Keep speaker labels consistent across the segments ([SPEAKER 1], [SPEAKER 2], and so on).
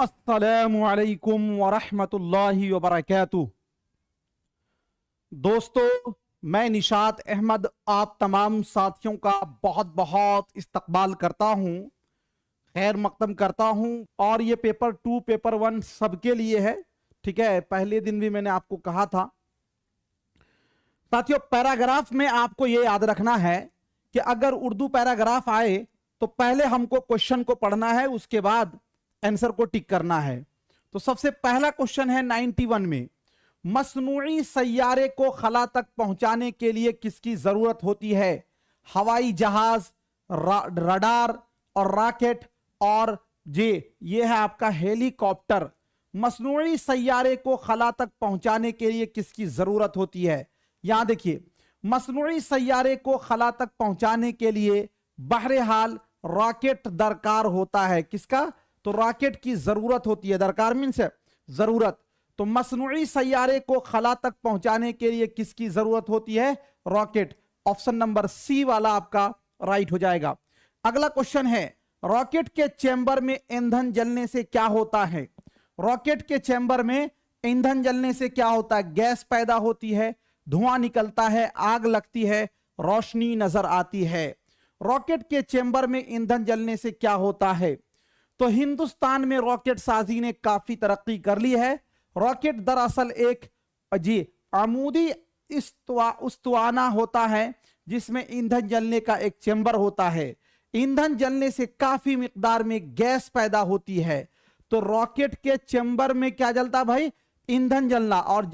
[SPEAKER 1] अस्सलामुअलैकुम वरहमतुल्लाहि वबरकातुह। दोस्तों, मैं निशात अहमद आप तमाम साथियों का बहुत बहुत इस्तकबाल करता हूं, खैर मकदम करता हूं। और ये पेपर 2 पेपर 1 सबके लिए है, ठीक है। पहले दिन भी मैंने आपको कहा था साथियों, पैराग्राफ में आपको ये याद रखना है कि अगर उर्दू पैराग्राफ आए तो पहले हमको क्वेश्चन को पढ़ना है, उसके बाद आंसर को टिक करना है। तो सबसे पहला क्वेश्चन है 91 में, मसनूई सैयारे को खला तक पहुंचाने के लिए किसकी जरूरत होती है? हवाई जहाज, रडार और रॉकेट और ये है आपका हेलीकॉप्टर। मसनूई सैयारे को खला तक पहुंचाने के लिए किसकी जरूरत होती है? यहां देखिए, मसनूई सैयारे को खला तक पहुंचाने के लिए बहरहाल रॉकेट दरकार होता है। किसका? तो रॉकेट की जरूरत होती है। दरकार मीन्स जरूरत। तो मसनूई सैयारे को खला तक पहुंचाने के लिए किसकी जरूरत होती है? रॉकेट। ऑप्शन नंबर सी वाला आपका राइट हो जाएगा। अगला क्वेश्चन है, रॉकेट के चैम्बर में ईंधन जलने से क्या होता है? रॉकेट के चैम्बर में ईंधन जलने से क्या होता है? गैस पैदा होती है, धुआं निकलता है, आग लगती है, रोशनी नजर आती है। रॉकेट के चैम्बर में ईंधन जलने से क्या होता है? तो हिंदुस्तान में रॉकेट साजी ने काफी तरक्की कर ली है। रॉकेट दरअसल एक आमुदी उस्तवाना होता है जिसमें ईंधन जलने का एक चैम्बर होता है। ईंधन जलने से काफी मिकदार में गैस पैदा होती है। तो रॉकेट के चैम्बर में क्या जलता भाई? ईंधन जलना। और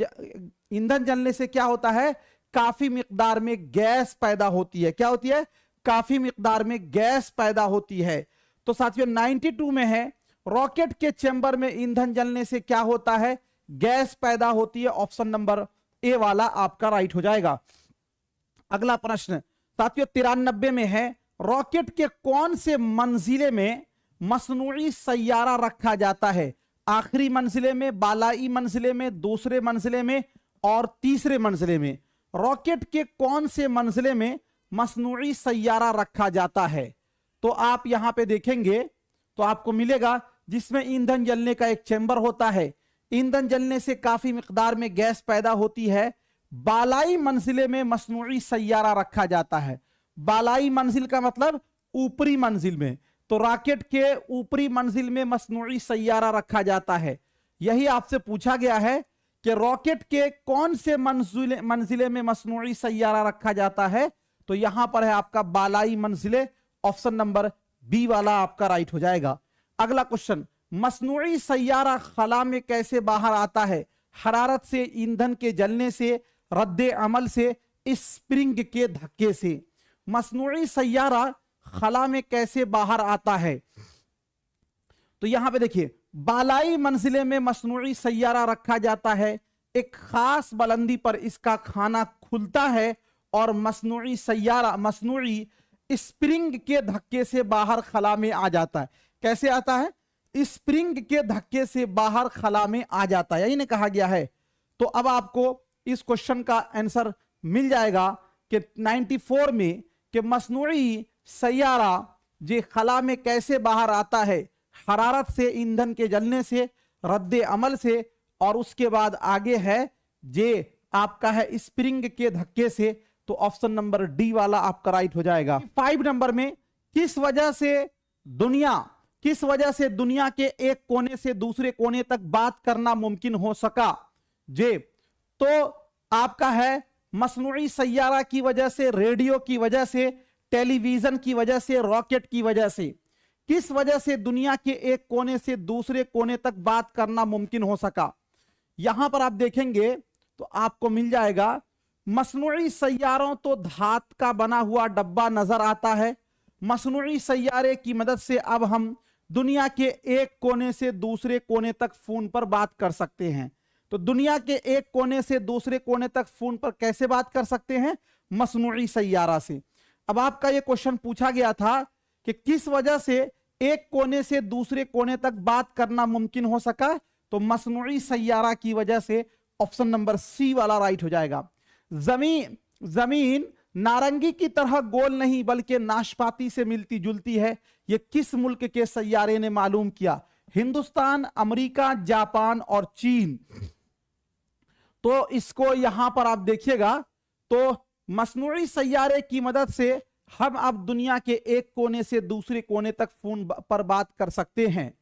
[SPEAKER 1] ईंधन जलने से क्या होता है? काफी मिकदार में गैस पैदा होती है। क्या होती है? काफी मिकदार में गैस पैदा होती है। तो साथियों 92 में है, रॉकेट के चैम्बर में ईंधन जलने से क्या होता है? गैस पैदा होती है। ऑप्शन नंबर ए वाला आपका राइट हो जाएगा। अगला प्रश्न साथियों 93 में है, रॉकेट के कौन से मंजिले में मसनूई सैयारा रखा जाता है? आखिरी मंजिले में, बालाई मंजिले में, दूसरे मंजिले में और तीसरे मंजिले में? रॉकेट के कौन से मंजिले में मसनूई सैयारा रखा जाता है? तो आप यहां पे देखेंगे तो आपको मिलेगा जिसमें ईंधन जलने का एक चैम्बर होता है। ईंधन जलने से काफी मिकदार में गैस पैदा होती है। बालाई मंजिले में मसनूई सैयारा रखा जाता है। बालाई मंजिल का मतलब ऊपरी मंजिल में। तो रॉकेट के ऊपरी मंजिल में मसनूई सैयारा रखा जाता है। यही आपसे पूछा गया है कि रॉकेट के कौन से मंजिले में मसनूई सैयारा रखा जाता है? तो यहां पर है आपका बालाई मंजिले। ऑप्शन नंबर बी वाला आपका राइट हो जाएगा। अगला क्वेश्चन, मसनूई सैयारा खला में कैसे बाहर आता है? हरारत से, ईंधन के जलने से, रद्दे अमल से, स्प्रिंग के धक्के से। मसनूई सैयारा खला में कैसे बाहर आता है? तो यहां पे देखिए, बालाई मंजिले में मसनूई सैयारा रखा जाता है। एक खास बुलंदी पर इसका खाना खुलता है और मसनूई सैयारा मसनूई स्प्रिंग के धक्के से बाहर खला में आ जाता है। कैसे आता है? स्प्रिंग के धक्के से बाहर खला में आ जाता है, यही ने कहा गया है। तो अब आपको इस क्वेश्चन का आंसर मिल जाएगा कि 94 में कि मसनूई सैयारा जे खला में कैसे बाहर आता है? हरारत से, ईंधन के जलने से, रद्दे अमल से और उसके बाद आगे है जे आपका है स्प्रिंग के धक्के से। तो ऑप्शन नंबर डी वाला आपका राइट हो जाएगा। 5 नंबर में, किस वजह से दुनिया के एक कोने से दूसरे कोने तक बात करना मुमकिन हो सका? तो आपका है मसनूई सैयारा की वजह से, रेडियो की वजह से, टेलीविजन की वजह से, रॉकेट की वजह से। किस वजह से दुनिया के एक कोने से दूसरे कोने तक बात करना मुमकिन हो सका? यहां पर आप देखेंगे तो आपको मिल जाएगा, मसनूई सैयारों तो धात का बना हुआ डब्बा नजर आता है। मसनूई सैयारे की मदद से अब हम दुनिया के एक कोने से दूसरे कोने तक फोन पर बात कर सकते हैं। तो दुनिया के एक कोने से दूसरे कोने तक फोन पर कैसे बात कर सकते हैं? मसनूई सैयारा से। अब आपका यह क्वेश्चन पूछा गया था कि किस वजह से एक कोने से दूसरे कोने तक बात करना मुमकिन हो सका? तो मसनूई सैयारा की वजह से। ऑप्शन नंबर सी वाला राइट हो जाएगा। जमीन नारंगी की तरह गोल नहीं बल्कि नाशपाती से मिलती जुलती है। यह किस मुल्क के सैयारे ने मालूम किया? हिंदुस्तान, अमेरिका, जापान और चीन। तो इसको यहां पर आप देखिएगा तो मसनूई सैयारे की मदद से हम अब दुनिया के एक कोने से दूसरे कोने तक फोन पर बात कर सकते हैं।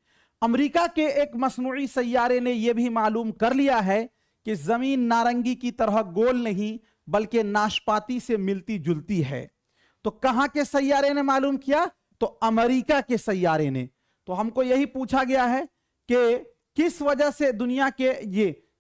[SPEAKER 1] अमेरिका के एक मसनूई सैयारे ने यह भी मालूम कर लिया है कि जमीन नारंगी की तरह गोल नहीं बल्कि नाशपाती से मिलती जुलती है। तो कहां के सैयारे ने मालूम किया? तो अमेरिका के सैयारे ने। तो हमको यही पूछा गया है कि किस वजह से दुनिया के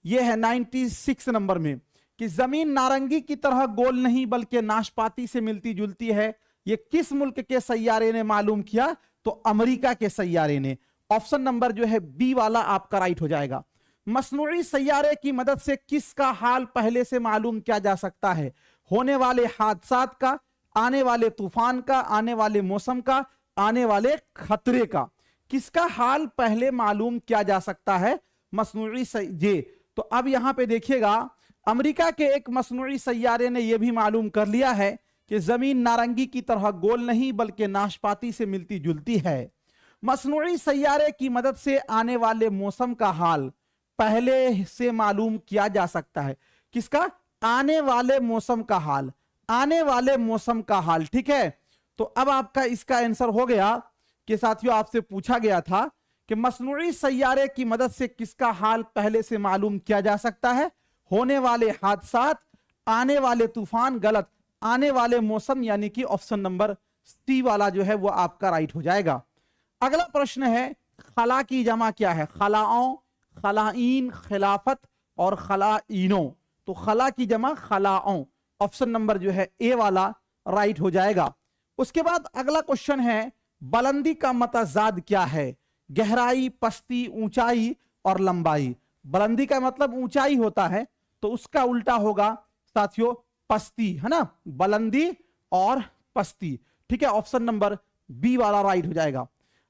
[SPEAKER 1] ये है 96 नंबर में कि जमीन नारंगी की तरह गोल नहीं बल्कि नाशपाती से मिलती जुलती है। ये किस मुल्क के सैयारे ने मालूम किया? तो अमेरिका के सैयारे ने। ऑप्शन नंबर जो है बी वाला आपका राइट हो जाएगा। मसनूई सैयारे की मदद से किसका हाल पहले से मालूम किया जा सकता है? होने वाले हादसात का, आने वाले तूफान का, आने वाले मौसम का, आने वाले खतरे का। किसका हाल पहले मालूम किया जा सकता है? मसनूई सैयारे। तो अब यहां पे देखिएगा अमेरिका के एक मसनूई सैयारे ने यह भी मालूम कर लिया है कि जमीन नारंगी की तरह गोल नहीं बल्कि नाशपाती से मिलती जुलती है। मसनूई सैयारे की मदद से आने वाले मौसम का हाल पहले से मालूम किया जा सकता है। किसका? आने वाले मौसम का हाल, आने वाले मौसम का हाल। ठीक है, तो अब आपका इसका आंसर हो गया कि साथियों आपसे पूछा गया था कि मसनूई सैयारे की मदद से किसका हाल पहले से मालूम किया जा सकता है? होने वाले हादसात, आने वाले तूफान, गलत, आने वाले मौसम, यानी कि ऑप्शन नंबर सी वाला जो है वो आपका राइट हो जाएगा। अगला प्रश्न है खला की जमा क्या है? खलाओं, खलाइन, खिलाफत और खलाइनों। तो खला की जमा खलाओं, ऑप्शन नंबर जो है ए वाला राइट हो जाएगा। उसके बाद अगला क्वेश्चन है बुलंदी का मतजाद क्या है? गहराई, पस्ती, ऊंचाई और लंबाई। बुलंदी का मतलब ऊंचाई होता है, तो उसका उल्टा होगा साथियों पस्ती, है ना? बुलंदी और पस्ती। ठीक है, ऑप्शन नंबर बी वाला राइट हो जाएगा।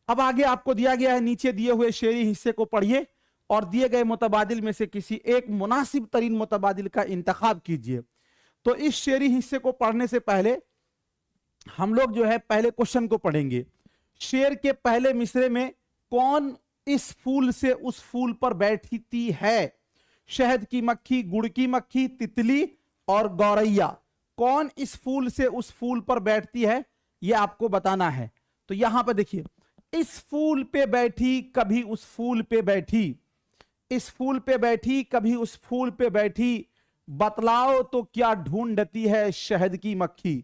[SPEAKER 1] अब आगे आपको दिया गया है, नीचे दिए हुए शेरी हिस्से को पढ़िए और दिए गए मुतबादिल में से किसी एक मुनासिब तरीन मुतबादिल का इंतखाब कीजिए। तो इस शेरी हिस्से को पढ़ने से पहले हम लोग जो है पहले क्वेश्चन को पढ़ेंगे। शेर के पहले मिसरे में कौन इस फूल से उस फूल पर बैठती है? शहद की मक्खी, गुड़ की मक्खी, तितली और गौरैया। कौन इस फूल से उस फूल पर बैठती है यह आपको बताना है। तो यहां पर देखिए, इस फूल पे बैठी कभी उस फूल पे बैठी, इस फूल पे बैठी कभी उस फूल पे बैठी, बतलाओ तो क्या ढूंढती है शहद की मक्खी।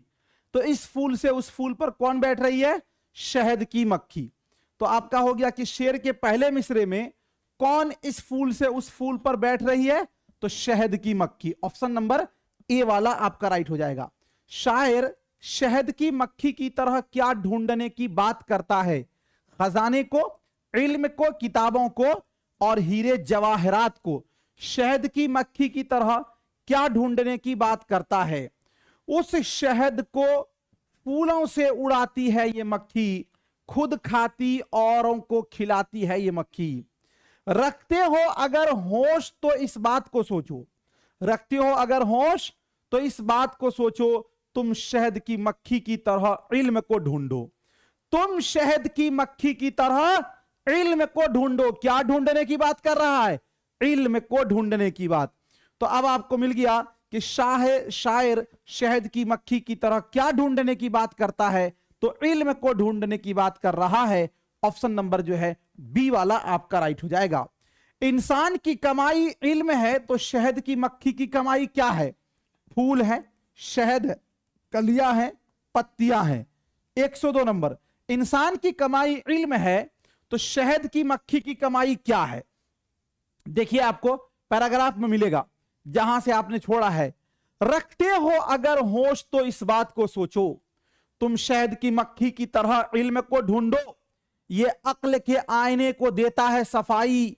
[SPEAKER 1] तो इस फूल से उस फूल पर कौन बैठ रही है? शहद की मक्खी। तो आपका हो गया कि शेर के पहले मिसरे में कौन इस फूल से उस फूल पर बैठ रही है? तो शहद की मक्खी। ऑप्शन नंबर ए वाला आपका राइट हो जाएगा। शायर शहद की मक्खी की तरह क्या ढूंढने की बात करता है? खजाने को, इल्म को, किताबों को और हीरे जवाहरात को। शहद की मक्खी की तरह क्या ढूंढने की बात करता है? उस शहद को फूलों से उड़ाती है ये मक्खी, खुद खाती औरों को खिलाती है ये मक्खी। रखते हो अगर होश तो इस बात को सोचो, रखते हो अगर होश तो इस बात को सोचो, तुम शहद की मक्खी की तरह इल्म को ढूंढो। तुम शहद की मक्खी की तरह इल्म को ढूंढो। क्या ढूंढने की बात कर रहा है? इल्म को ढूंढने की बात। तो अब आपको मिल गया कि शायर शहद की मक्खी की तरह क्या ढूंढने की बात करता है? तो इल्म को ढूंढने की बात कर रहा है। ऑप्शन नंबर जो है बी वाला आपका राइट हो जाएगा। इंसान की कमाई इल्म है, तो शहद की मक्खी की कमाई क्या है? फूल है, शहद है, कलियां हैं, पत्तियां हैं। 102 नंबर। इंसान की कमाई इल्म है, तो शहद की मक्खी की कमाई क्या है? देखिए आपको पैराग्राफ में मिलेगा जहां से आपने छोड़ा है। रखते हो अगर होश तो इस बात को सोचो, तुम शहद की मक्खी की तरह इल्म को ढूंढो। ये अक्ल के आईने को देता है सफाई,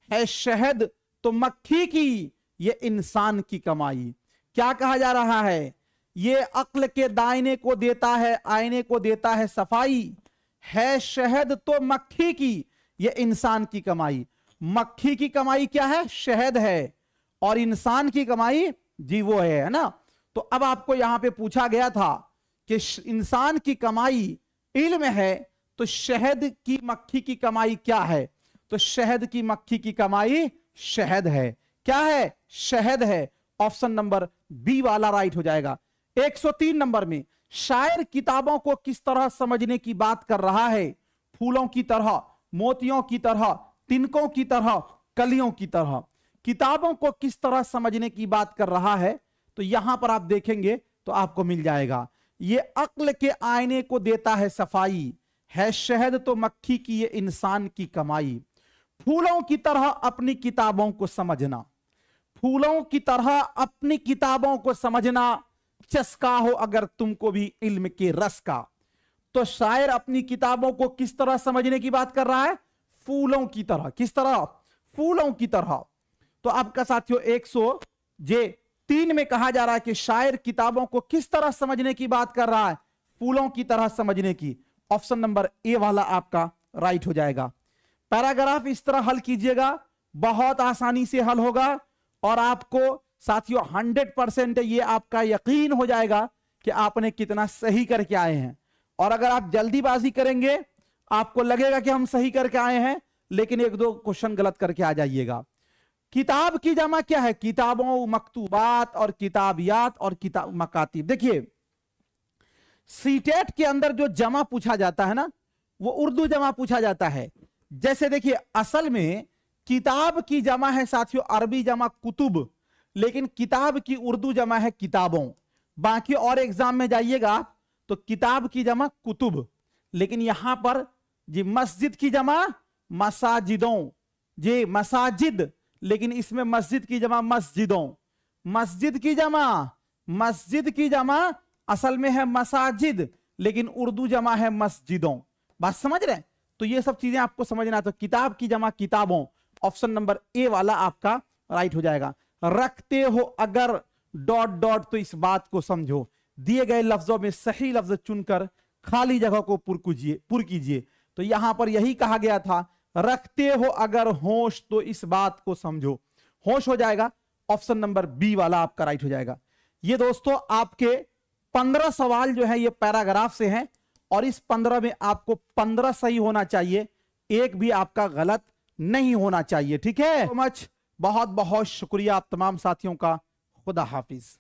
[SPEAKER 1] है शहद तो मक्खी की ये इंसान की कमाई। क्या कहा जा रहा है? ये अक्ल के दायने को देता है, आईने को देता है सफाई, है शहद तो मक्खी की ये इंसान की कमाई। मक्खी की कमाई क्या है? शहद है, और इंसान की कमाई जी वो है ना। तो अब आपको यहां पे पूछा गया था कि इंसान की कमाई इल्म है, तो शहद की मक्खी की कमाई क्या है? तो शहद की मक्खी की कमाई शहद है। क्या है? शहद है। ऑप्शन नंबर बी वाला राइट हो जाएगा। 103 नंबर में शायर किताबों को किस तरह समझने की बात कर रहा है? फूलों की तरह, मोतियों की तरह, तिनकों की तरह, कलियों की तरह। किताबों को किस तरह समझने की बात कर रहा है? तो यहां पर आप देखेंगे तो आपको मिल जाएगा। ये अक्ल के आईने को देता है सफाई, है शहद तो मक्खी की ये इंसान की कमाई। फूलों की तरह अपनी किताबों को समझना, फूलों की तरह अपनी किताबों को समझना, चस्का हो अगर तुमको भी इल्म के रस का। तो शायर अपनी किताबों को किस तरह समझने की बात कर रहा है? फूलों की तरह। किस तरह? फूलों की तरह। तो आपका साथियों 103 में कहा जा रहा है कि शायर किताबों को किस तरह समझने की बात कर रहा है? फूलों की तरह समझने की। ऑप्शन नंबर ए वाला आपका राइट हो जाएगा। पैराग्राफ इस तरह हल कीजिएगा, बहुत आसानी से हल होगा और आपको साथियों 100% ये आपका यकीन हो जाएगा कि आपने कितना सही करके आए हैं। और अगर आप जल्दीबाजी करेंगे आपको लगेगा कि हम सही करके आए हैं, लेकिन एक दो क्वेश्चन गलत करके आ जाइएगा। किताब की जमा क्या है? किताबों, मकतूबात और किताबियात और किताब मकातिब। देखिए सीटेट के अंदर जो जमा पूछा जाता है ना, वो उर्दू जमा पूछा जाता है। जैसे देखिए असल में किताब की जमा है साथियों अरबी जमा कुतुब, लेकिन किताब की उर्दू जमा है किताबों। बाकी और एग्जाम में जाइएगा तो किताब की जमा कुतुब, लेकिन यहां पर जी मस्जिद की जमा मसाजिदों, जी मसाजिद, लेकिन इसमें मस्जिद की जमा मस्जिदों। मस्जिद की जमा, मस्जिद की जमा असल में है मसाजिद, लेकिन उर्दू जमा है मस्जिदों। बात समझ रहे हैं? तो ये सब चीजें आपको समझना। तो किताब की जमा किताबों, ऑप्शन नंबर ए वाला आपका राइट हो जाएगा। रखते हो अगर डॉट डॉट तो इस बात को समझो, दिए गए लफ्जों में सही लफ्ज चुनकर खाली जगह को पुर कीजिए। तो यहां पर यही कहा गया था, रखते हो अगर होश तो इस बात को समझो। होश हो जाएगा। ऑप्शन नंबर बी वाला आपका राइट हो जाएगा। ये दोस्तों आपके 15 सवाल जो है ये पैराग्राफ से हैं और इस 15 में आपको 15 सही होना चाहिए, एक भी आपका गलत नहीं होना चाहिए। ठीक है? बहुत बहुत शुक्रिया आप तमाम साथियों का। खुदा हाफिज।